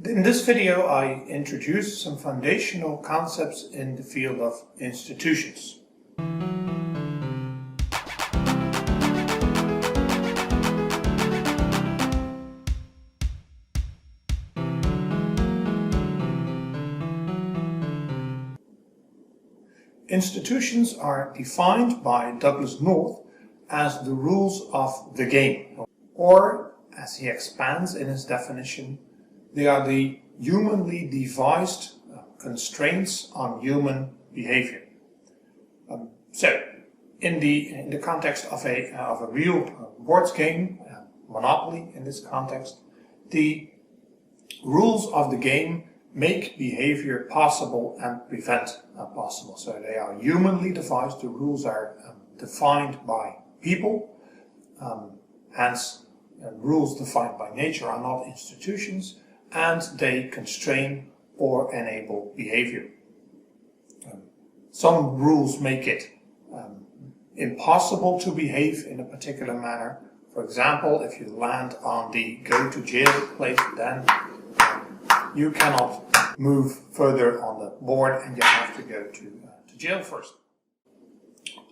In this video, I introduce some foundational concepts in the field of institutions. Institutions are defined by Douglas North as the rules of the game, or as he expands in his definition, they are the humanly devised constraints on human behavior. So, in the context of a real board game, Monopoly in this context, the rules of the game make behavior possible and prevent possible. So they are humanly devised. The rules are defined by people, hence rules defined by nature are not institutions, and they constrain or enable behavior. Some rules make it impossible to behave in a particular manner. For example, if you land on the go to jail place, then you cannot move further on the board and you have to go to jail first.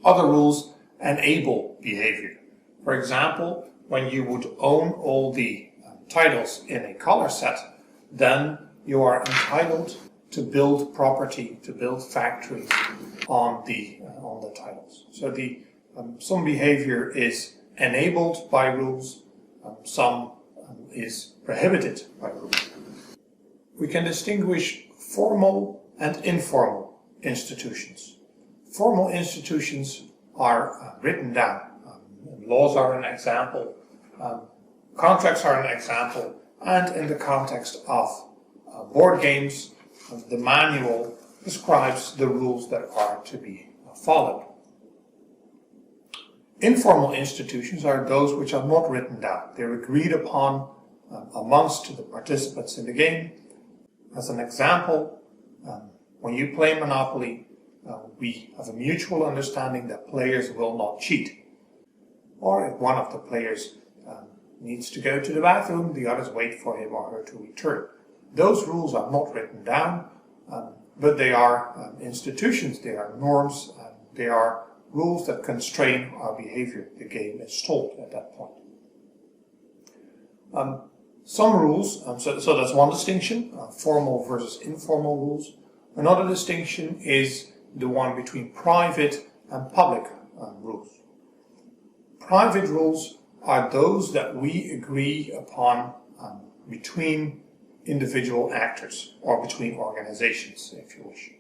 Other rules enable behavior. For example, when you would own all the titles in a color set, then you are entitled to build property, to build factories on the titles. So some behavior is enabled by rules, some is prohibited by rules. We can distinguish formal and informal institutions. Formal institutions are written down. Laws are an example, contracts are an example, and in the context of board games, the manual describes the rules that are to be followed. Informal institutions are those which are not written down. They're agreed upon amongst the participants in the game. As an example, when you play Monopoly, we have a mutual understanding that players will not cheat. Or if one of the players needs to go to the bathroom, the others wait for him or her to return. Those rules are not written down, but they are institutions, they are norms, they are rules that constrain our behavior. The game is told at that point. Some rules, so that's one distinction, formal versus informal rules. Another distinction is the one between private and public rules. Private rules are those that we agree upon between individual actors or between organizations, if you wish.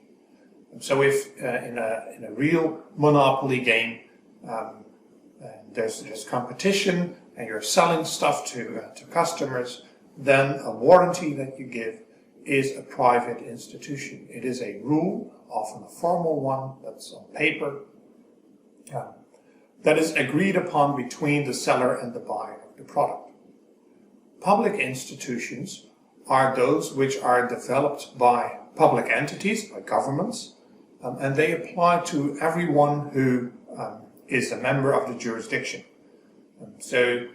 So if in a real Monopoly game there's competition and you're selling stuff to customers, then a warranty that you give is a private institution. It is a rule, often a formal one that's on paper, that is agreed upon between the seller and the buyer of the product. Public institutions are those which are developed by public entities, by governments, and they apply to everyone who is a member of the jurisdiction. So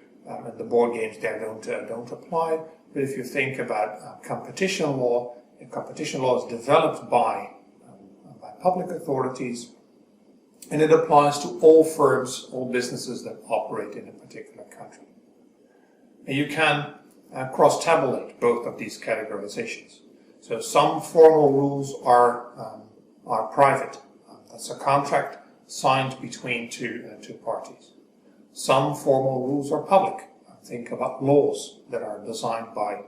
the board games there don't apply, but if you think about competition law is developed by public authorities, and it applies to all firms, all businesses that operate in a particular country. And you can cross-tabulate both of these categorizations. So some formal rules are private. That's a contract signed between two parties. Some formal rules are public. Think about laws that are designed by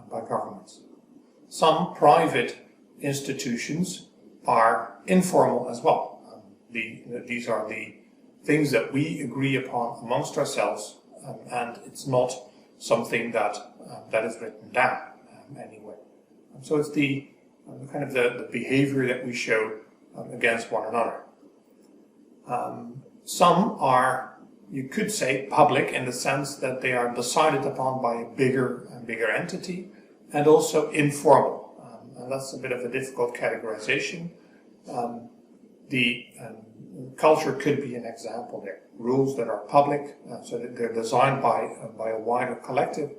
governments. Some private institutions are informal as well. These are the things that we agree upon amongst ourselves, and it's not something that is written down anywhere. So it's the kind of the behavior that we show against one another. Some are, you could say, public in the sense that they are decided upon by a bigger entity, and also informal. And that's a bit of a difficult categorization. The culture could be an example there. Rules that are public, so that they're designed by a wider collective,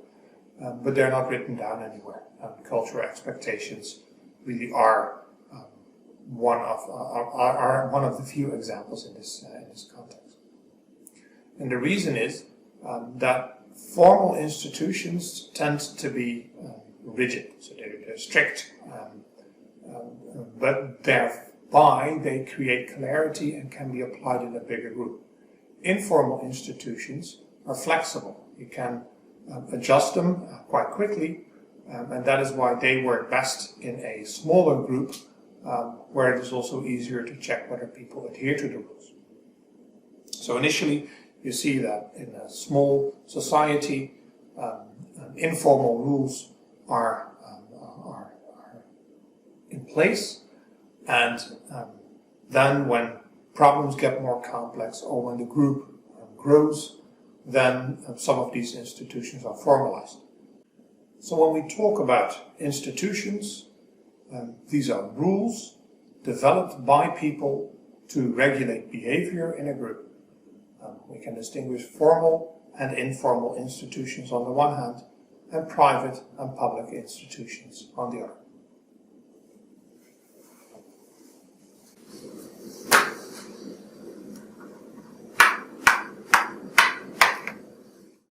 but they're not written down anywhere. Cultural expectations really are one of the few examples in this context. And the reason is that formal institutions tend to be rigid, so they're strict, but thereby they create clarity and can be applied in a bigger group. Informal institutions are flexible. You can adjust them quite quickly, and that is why they work best in a smaller group, where it is also easier to check whether people adhere to the rules. So initially, you see that in a small society, informal rules are in place, and then when problems get more complex or when the group grows, then some of these institutions are formalized. So when we talk about institutions, these are rules developed by people to regulate behavior in a group. We can distinguish formal and informal institutions on the one hand, and private and public institutions on the other.